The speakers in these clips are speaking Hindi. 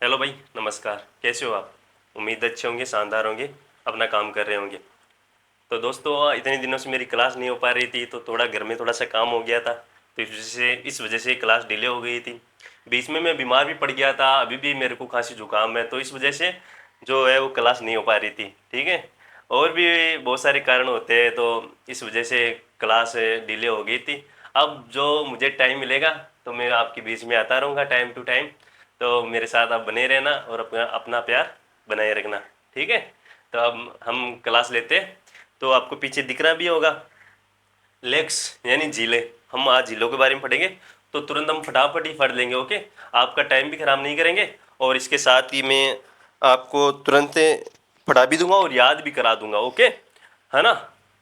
हेलो भाई, नमस्कार। कैसे हो आप? उम्मीद अच्छे होंगे, शानदार होंगे, अपना काम कर रहे होंगे। तो दोस्तों, इतने दिनों से मेरी क्लास नहीं हो पा रही थी, तो थोड़ा घर में थोड़ा सा काम हो गया था, तो इस वजह से क्लास डिले हो गई थी। बीच में मैं बीमार भी पड़ गया था, अभी भी मेरे को खांसी जुकाम है, तो इस वजह से जो है वो क्लास नहीं हो पा रही थी। ठीक है। और भी बहुत सारे कारण होते हैं, तो इस वजह से क्लास डिले हो गई थी। अब जो मुझे टाइम मिलेगा तो मैं आपके बीच में आता रहूँगा टाइम टू टाइम। तो मेरे साथ आप बने रहना और अपना अपना प्यार बनाए रखना। ठीक है। तो अब हम क्लास लेते हैं। तो आपको पीछे दिख रहा भी होगा, लेक्स यानी झीलें। हम आज झीलों के बारे में पढ़ेंगे, तो तुरंत हम फटाफट ही पढ़ लेंगे। ओके। आपका टाइम भी खराब नहीं करेंगे, और इसके साथ ही मैं आपको तुरंत पढ़ा भी दूंगा और याद भी करा दूंगा। ओके, है ना?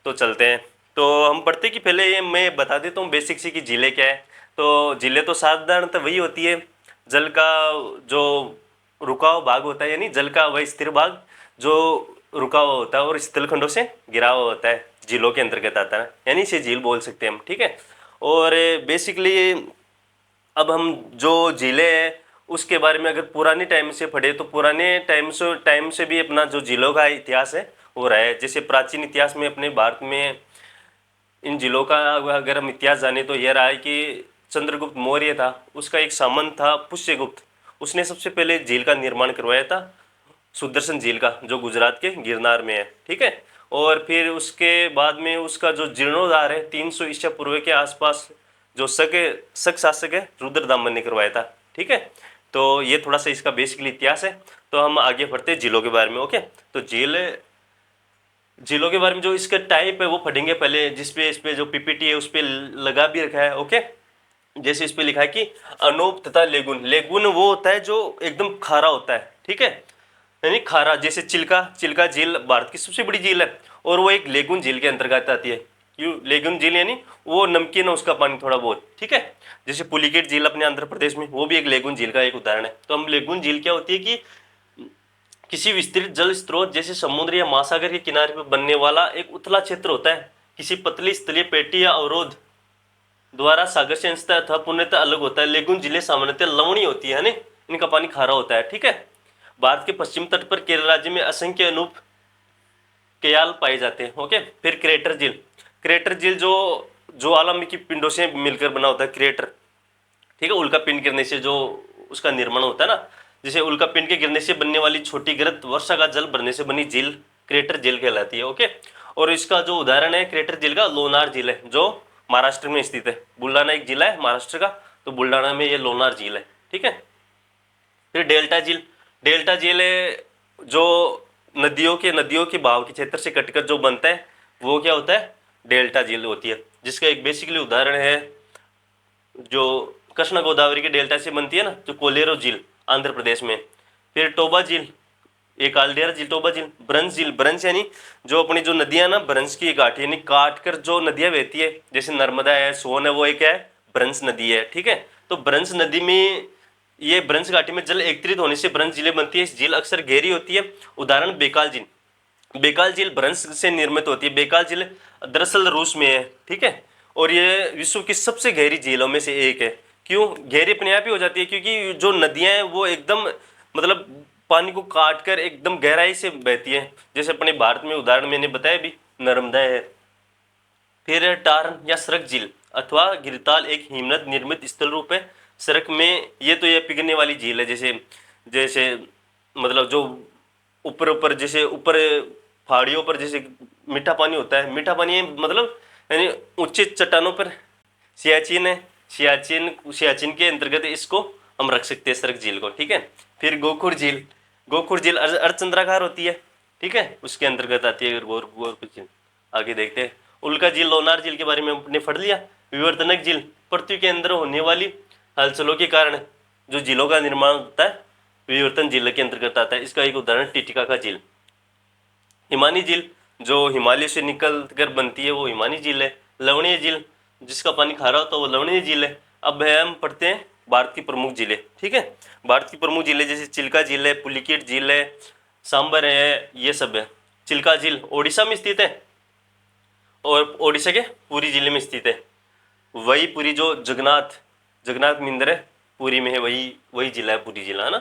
तो चलते हैं। तो हम पढ़ते कि पहले ये मैं बता देता हूँ बेसिक सी कि झीलें क्या है। तो झीलें तो साधारणतः वही होती है, जल का जो रुका हुआ भाग होता है, यानी जल का वही स्थिर भाग जो रुका हुआ होता है और स्थल खंडों से घिरा हुआ होता है, झीलों के अंतर्गत आता है, यानी इसे झील बोल सकते हैं हम। ठीक है। और बेसिकली अब हम जो झीलें हैं उसके बारे में अगर पुराने टाइम से पढ़े, तो पुराने टाइम से भी अपना जो झीलों का इतिहास है वो रहा है। जैसे प्राचीन इतिहास में अपने भारत में इन जिलों का अगर हम इतिहास जाने तो यह रहा है कि चंद्रगुप्त मौर्य था, उसका एक सामंत था पुष्यगुप्त। उसने सबसे पहले झील का निर्माण करवाया था, सुदर्शन झील का, जो गुजरात के गिरनार में है। ठीक है। और फिर उसके बाद में उसका जो जीर्णोद्धार है 300 ईसा पूर्व के आसपास, जो शक शासक है रुद्रदामन ने करवाया था। ठीक है। तो ये थोड़ा सा इसका बेसिकली इतिहास है। तो हम आगे बढ़ते हैं झीलों के बारे में। ओके। तो झीलों के बारे में जो इसका टाइप है वो पढ़ेंगे पहले, जिसपे इस पे जो पीपीटी है उस पे लगा भी रखा है। ओके। जैसे इस पे लिखा है कि अनूप तथा लेगुन। लेगुन वो होता है जो एकदम खारा होता है। ठीक है। यानी खारा, जैसे चिल्का चिल्का झील भारत की सबसे बड़ी झील है, और वो एक लेगुन झील के अंतर्गत आती है। क्यों लेगुन झील? यानी वो नमकीन है उसका पानी थोड़ा बहुत। ठीक है। जैसे पुलिकेट झील अपने आंध्र प्रदेश में, वो भी एक लेगुन झील का एक उदाहरण है। तो हम लेगुन झील क्या होती है कि किसी विस्तृत जल स्रोत जैसे समुद्र या महासागर के किनारे पर बनने वाला एक उथला क्षेत्र होता है, किसी पतली स्थलीय पेटी या अवरोध द्वारा सागर से अंशतः अथवा पूर्णतः अलग होता है। लेगुन जिले सामान्यतः लवणीय होती है ना, इनका पानी खारा होता है। ठीक है। भारत के पश्चिम तट पर केरल राज्य में असंख्य अनूप कयाल पाए जाते हैं। ओके। फिर क्रेटर झील। क्रेटर झील जो ज्वालामुखी पिंडों से मिलकर बना होता है, क्रेटर। ठीक है। उल्का पिंड गिरने से जो उसका निर्माण होता है ना, जैसे उल्का पिंड के गिरने से बनने वाली छोटी गिरत वर्षा का जल भरने से बनी झील क्रेटर झील कहलाती है। ओके। और इसका जो उदाहरण है क्रेटर झील का, लोनार झील है, जो महाराष्ट्र में स्थित है। बुल्ढाना एक जिला है महाराष्ट्र का, तो बुल्ढाना में ये लोनार झील है। ठीक है। फिर डेल्टा झील। डेल्टा झील जो नदियों के बहाव के क्षेत्र से कटकर जो बनता है, वो क्या होता है? डेल्टा झील होती है। जिसका एक बेसिकली उदाहरण है जो कृष्णा गोदावरी के डेल्टा से बनती है ना, जो कोलेरो झील आंध्र प्रदेश में। फिर टोबा झील, एक कालडेरा झील, टोबा झील। ब्रंश झील, ब्रंश यानी जो अपनी जो नदियां ना, ब्रंश की एक घाटी, यानी काट कर जो नदियां बहती है, जैसे नर्मदा है, सोन है, वो एक है ब्रंश नदी है। ठीक है। तो ब्रंश नदी में, ये ब्रंश घाटी में जल एकत्रित होने से ब्रंश झीलें बनती है। इस झील अक्सर गहरी होती है। उदाहरण बेकाल झील। बेकाल झील भ्रंश से निर्मित होती है। बेकाल झील दरअसल रूस में है। ठीक है। और ये विश्व की सबसे गहरी झीलों में से एक है। क्यों गहरी अपने आप ही हो जाती है? क्योंकि जो नदियां हैं वो एकदम, मतलब पानी को काट कर एकदम गहराई से बहती है। जैसे अपने भारत में उदाहरण मैंने बताया भी, नर्मदा है। फिर टार्न या सरक झील अथवा गिरताल एक हिमनद निर्मित स्थल रूप है। सरक में ये पिघलने वाली झील है। जैसे जैसे मतलब जो ऊपर ऊपर, जैसे ऊपर पहाड़ियों पर जैसे मीठा पानी होता है, मीठा पानी है, मतलब यानी ऊंचे चट्टानों पर। सियाचिन है, सियाचिन के अंतर्गत इसको हम रख सकते हैं, सरक झील को। ठीक है। फिर गोखुर झील। गोखुर झील अर्धचंद्राकार होती है। ठीक है। उसके अंतर्गत आती है गोखुर झील। आगे देखते हैं। उल्का झील, लोनार झील के बारे में हमने पढ़ लिया। विवर्तनक झील, पृथ्वी के अंदर होने वाली हलचलों के कारण जो झीलों का निर्माण होता है, विवर्तन झील के अंतर्गत आता है। इसका एक उदाहरण टिटिकाका झील। हिमानी झील, जो हिमालय से निकल कर बनती है, वो हिमानी झील है। लवणीय झील, जिसका पानी खारा होता है, वो लवणीय झील है। अब हम पढ़ते हैं भारत की प्रमुख झीलें। ठीक है। भारत की प्रमुख झीलें जैसे चिल्का झील है, पुलिकेट झील है, सांबर है, ये सब है। चिल्का झील उड़ीसा में स्थित है, और उड़ीसा के पुरी जिले में स्थित है। वही पुरी जो जगन्नाथ जगन्नाथ मंदिर है पुरी में है, वही वही जिला है पुरी जिला, है ना।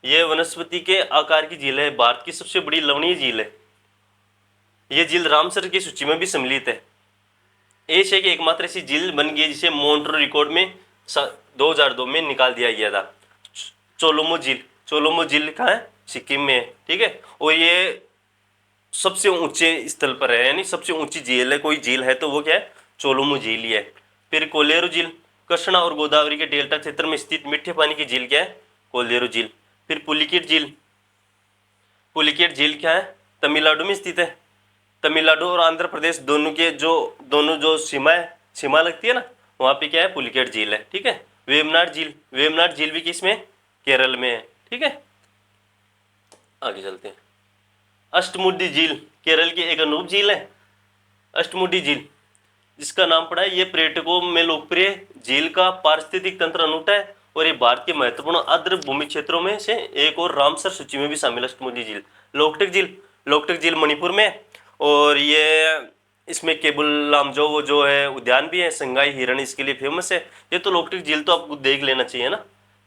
ये वनस्पति के आकार की झील है, भारत की सबसे बड़ी लवणीय झील है। ये झील रामसर की सूची में भी सम्मिलित है। एशिया की एकमात्र ऐसी झील बन गई है जिसे मॉन्ट्रो रिकॉर्ड में 2002 में निकाल दिया गया था। चोलोमो झील, चोलोमो झील कहाँ है? सिक्किम में है, ठीक है। और ये सबसे ऊंचे स्थल पर है, यानी सबसे ऊंची झील है, कोई झील है तो वो क्या है? चोलोमो झील ही है। फिर कोलेरू झील, कृष्णा और गोदावरी के डेल्टा क्षेत्र में स्थित मीठे पानी की झील क्या है? कोलेरू झील। फिर पुलिकेट झील, पुलिकेट झील क्या है? तमिलनाडु में स्थित है। तमिलनाडु और आंध्र प्रदेश दोनों जो सीमा लगती है ना, वहाँ पे क्या है? पुलिकेट झील है, ठीक है। वेमनाड झील, वेमनाड झील भी किसमें? केरल में है, ठीक है। आगे चलते हैं। अष्टमुडी झील केरल की एक अनूप झील है। अष्टमुडी झील जिसका नाम पड़ा है, ये पर्यटकों में लोकप्रिय झील का पारिस्थितिक तंत्र अनूठा है और ये भारत के महत्वपूर्ण आर्द्र भूमि क्षेत्रों में से एक और रामसर सूची में भी शामिल है। अष्टमुडी झील। लोकटक झील, लोकटक झील मणिपुर में है और ये इसमें केबुल लामजो जो है उद्यान भी है, संगाई हिरण इसके लिए फेमस है। ये तो लोकटक झील तो आपको देख लेना चाहिए ना,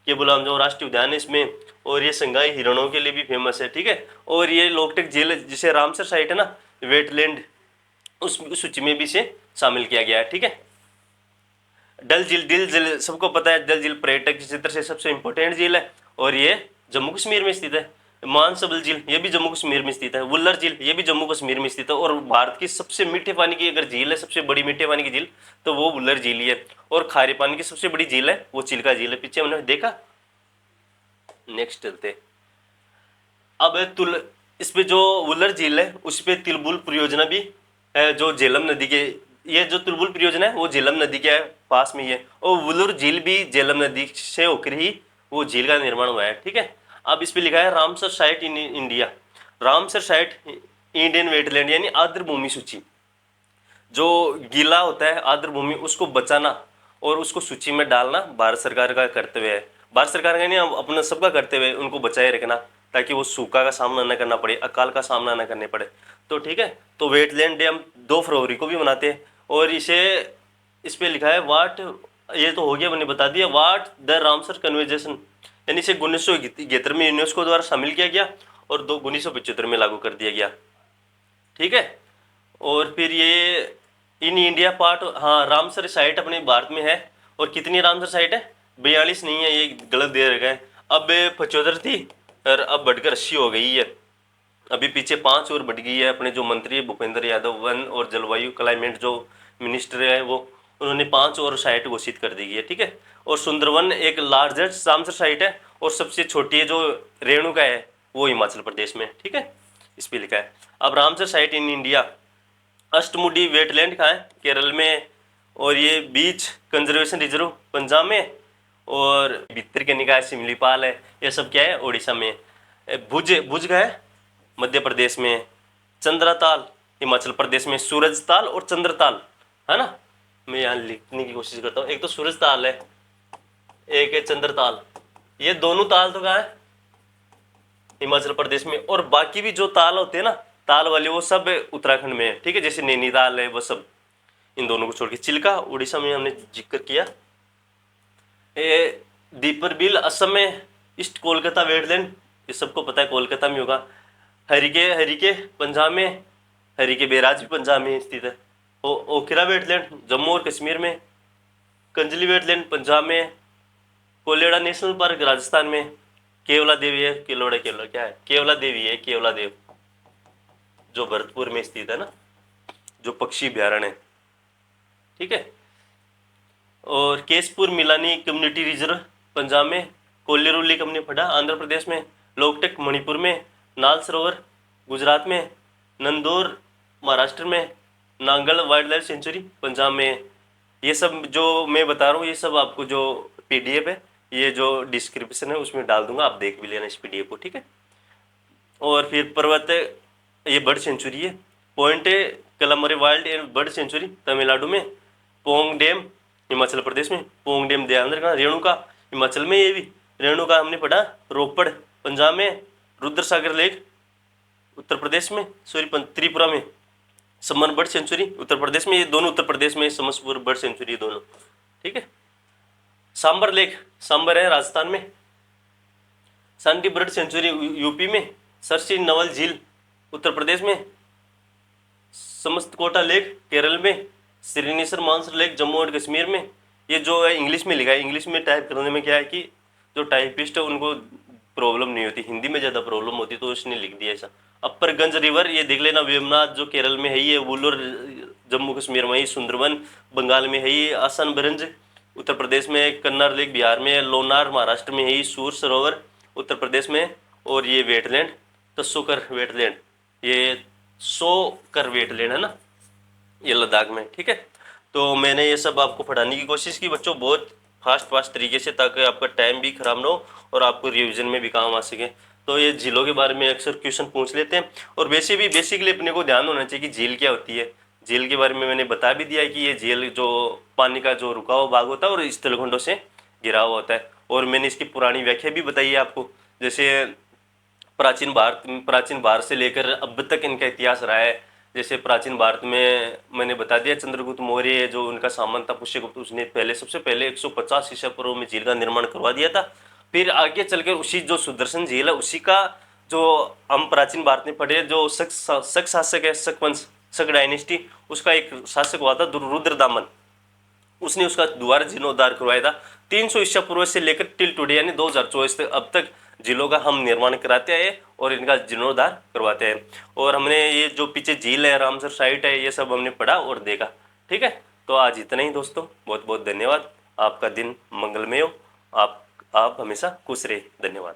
केबुल लामजो राष्ट्रीय उद्यान है इसमें, और ये संगाई हिरणों के लिए भी फेमस है, ठीक है। और ये लोकटक झील जिसे रामसर साइट है ना, वेटलैंड, उस सूची में भी इसे शामिल किया गया है, ठीक है। डल झील, डल झील सबको पता है, डल झील पर्यटक के क्षेत्र से सबसे इंपॉर्टेंट झील है और ये जम्मू कश्मीर में स्थित है। मानसबल झील ये भी जम्मू कश्मीर में स्थित है। वुल्लर झील ये भी जम्मू कश्मीर में स्थित है। और भारत की सबसे मीठे पानी की अगर झील है, सबसे बड़ी मीठे पानी की झील, तो वो वुल्लर झील ही है। और खारे पानी की सबसे बड़ी झील है वो चिल्का झील है, पीछे हमने देखा। नेक्स्ट चलते। अब इसपे जो वुल्लर झील है उस पे तिलबुल परियोजना भी है, जो झेलम नदी के, ये जो तिलबुल परियोजना है वो झेलम नदी के पास में ही है। और वुल्लर झील भी झेलम नदी से होकर ही वो झील का निर्माण हुआ है, ठीक है। अब इस पे लिखा है Ramsar site in India. Ramsar site Indian wetland यानी आर्द्र भूमि सूची। जो गीला होता है आर्द्र भूमि उसको बचाना और उसको सूची में डालना भारत सरकार का कर्तव्य है। भारत सरकार का नहीं, अपना सबका कर्तव्य है उनको बचाए रखना, ताकि वो सूखा का सामना न करना पड़े, अकाल का सामना न करने पड़े। तो ठीक है, तो वेटलैंड डे हम 2 फरवरी को भी मनाते हैं। और इस पे लिखा है वाट, ये तो हो गया मैंने बता दिया, वाट द रामसर कन्वर्जेशन, यानी इसे 1971 में यूनेस्को द्वारा शामिल किया गया और 1975 में लागू कर दिया गया, ठीक है। और फिर ये इन इंडिया पार्ट, हाँ रामसर साइट अपने भारत में है। और कितनी रामसर साइट है? 42 नहीं है, ये गलत दे रखा है। अब 75 थी और अब बढ़कर 80 हो गई है। अभी पीछे 5 और बढ़ गई है। अपने जो मंत्री है भूपेंद्र यादव, वन और जलवायु क्लाइमेट जो मिनिस्टर है वो, उन्होंने 5 और साइट घोषित कर दी है, ठीक है। और सुंदरवन एक लार्जेस्ट रामसर साइट है और सबसे छोटी है जो रेणुका है वो हिमाचल प्रदेश में, ठीक है। इस पे लिखा है। अब Ramsar site in India, Ashtamudi wetland कहाँ है? केरल में। और ये बीच कंजर्वेशन रिजर्व पंजाब में। और भितर के निकाय सिमलीपाल है, ये सब क्या है? उड़ीसा में। भुज, भुज का है मध्य प्रदेश में। चंद्रताल हिमाचल प्रदेश में। सूरजताल और चंद्रताल, है ना, मैं यहाँ लिखने की कोशिश करता हूँ। एक तो सूरजताल है, एक है चंद्रताल। ये दोनों ताल तो कहाँ है? हिमाचल प्रदेश में। और बाकी भी जो ताल होते हैं ना, ताल वाले, वो सब उत्तराखंड में है, ठीक है। जैसे नैनीताल है वो सब, इन दोनों को छोड़ के। चिल्का उड़ीसा में हमने जिक्र किया। दीपर बिल असम में। ईस्ट कोलकाता वेटलैंड, ये सबको पता है कोलकाता में होगा। हरिके पंजाब में। हरिके बैराज भी पंजाब में स्थित है। ओखिरा वेटलैंड जम्मू और कश्मीर में। कंजली वेटलैंड पंजाब में। कोलेड़ा नेशनल पार्क राजस्थान में। केवला देवी है, केवला क्या है? केवला देवी है, केवला देव, जो भरतपुर में स्थित है ना, जो पक्षी अभ्यारण्य है, ठीक है। और केसपुर मिलानी कम्युनिटी रिजर्व पंजाब में। कोल्लेरुली कंपनी फड़ा आंध्र प्रदेश में। लोकटक मणिपुर में। नाल सरोवर गुजरात में। नंदौर महाराष्ट्र में। Nangal wild life sanctuary Punjab में। ये सब जो मैं बता रहा हूँ ये सब आपको जो PDF है, ये जो डिस्क्रिप्शन है उसमें डाल दूंगा, आप देख भी लेना इस PDF को, ठीक है। और फिर पर्वत, ये बर्ड सेंचुरी है। Point Calimere wild and bird sanctuary Tamil Nadu में। पोंग डैम हिमाचल प्रदेश में। पोंग डैम ध्यान रखना। रेणुका हिमाचल में, ये भी रेणुका हमने पढ़ा। रोपड़ पंजाब में। रुद्र सागर लेक उत्तर प्रदेश में, सॉरी त्रिपुरा में। समन बर्ड सेंचुरी उत्तर प्रदेश में, ये दोनों उत्तर प्रदेश में। समसपुर बर्ड सेंचुरी दोनों, ठीक है। सांबर लेक, सांबर है राजस्थान में। सांडी बर्ड सेंचुरी यूपी में, सरसी नवल झील उत्तर प्रदेश में, समस्तकोटा लेक केरल में, श्रीनेसर मानसर लेक जम्मू और कश्मीर में। ये जो है इंग्लिश में लिखा है, इंग्लिश में टाइप करने में क्या है कि जो टाइपिस्ट है उनको प्रॉब्लम नहीं होती, हिंदी में ज़्यादा प्रॉब्लम होती, तो उसने लिख दिया ऐसा। अपर रिवर ये देख लेना, वेमनाथ जो केरल में है, ये वुलूर जम्मू कश्मीर में, ही सुंदरवन बंगाल में है, ये आसन बरंज उत्तर प्रदेश में, कन्नार लेक बिहार में, लोनार महाराष्ट्र में है, ये सूर सरोवर उत्तर प्रदेश में, और ये वेटलैंड तस्सोकर वेटलैंड, ये 100 कर वेटलैंड है ना, ये लद्दाख में। ठीक है, तो मैंने ये सब आपको पढ़ाने की कोशिश की बच्चों, बहुत फास्ट तरीके से, ताकि आपका टाइम भी खराब ना हो और आपको रिवीजन में भी काम आ सके। तो ये झीलों के बारे में अक्सर क्वेश्चन पूछ लेते हैं, और वैसे भी बेसिकली अपने को ध्यान होना चाहिए कि झील क्या होती है। झील के बारे में मैंने बता भी दिया है कि ये झील जो पानी का जो रुका हुआ भाग होता है और स्थलखंडों से घिरा हुआ होता है। और मैंने इसकी पुरानी व्याख्या भी बताई है आपको, जैसे प्राचीन भारत से लेकर अब तक इनका इतिहास रहा है। जैसे प्राचीन भारत में मैंने बता दिया, चंद्रगुप्त मौर्य जो उनका सामंत था पुष्यगुप्त, उसने सबसे पहले 150 ईसा पूर्व में झील का निर्माण करवा दिया था। फिर आगे चलकर उसी जो सुदर्शन झील है, उसी का जो हम प्राचीन भारत में पढ़े, जो शक शासक है, शक वंश, शक डायनेस्टी, उसका एक शासक हुआ था रुद्रदामन, उसने उसका दोबारा जीर्णोद्धार करवाया था 300 ईसा पूर्व से लेकर टिल टुडे यानी 2024 तक अब तक झीलों का हम निर्माण कराते आए और इनका जीर्णोद्धार करवाते हैं। और हमने ये जो पीछे झील है, रामसर साइट है, ये सब हमने पढ़ा और देखा। ठीक है, तो आज इतना ही दोस्तों, बहुत बहुत धन्यवाद। आपका दिन मंगलमय हो, आप हमेशा खुश रहे। धन्यवाद।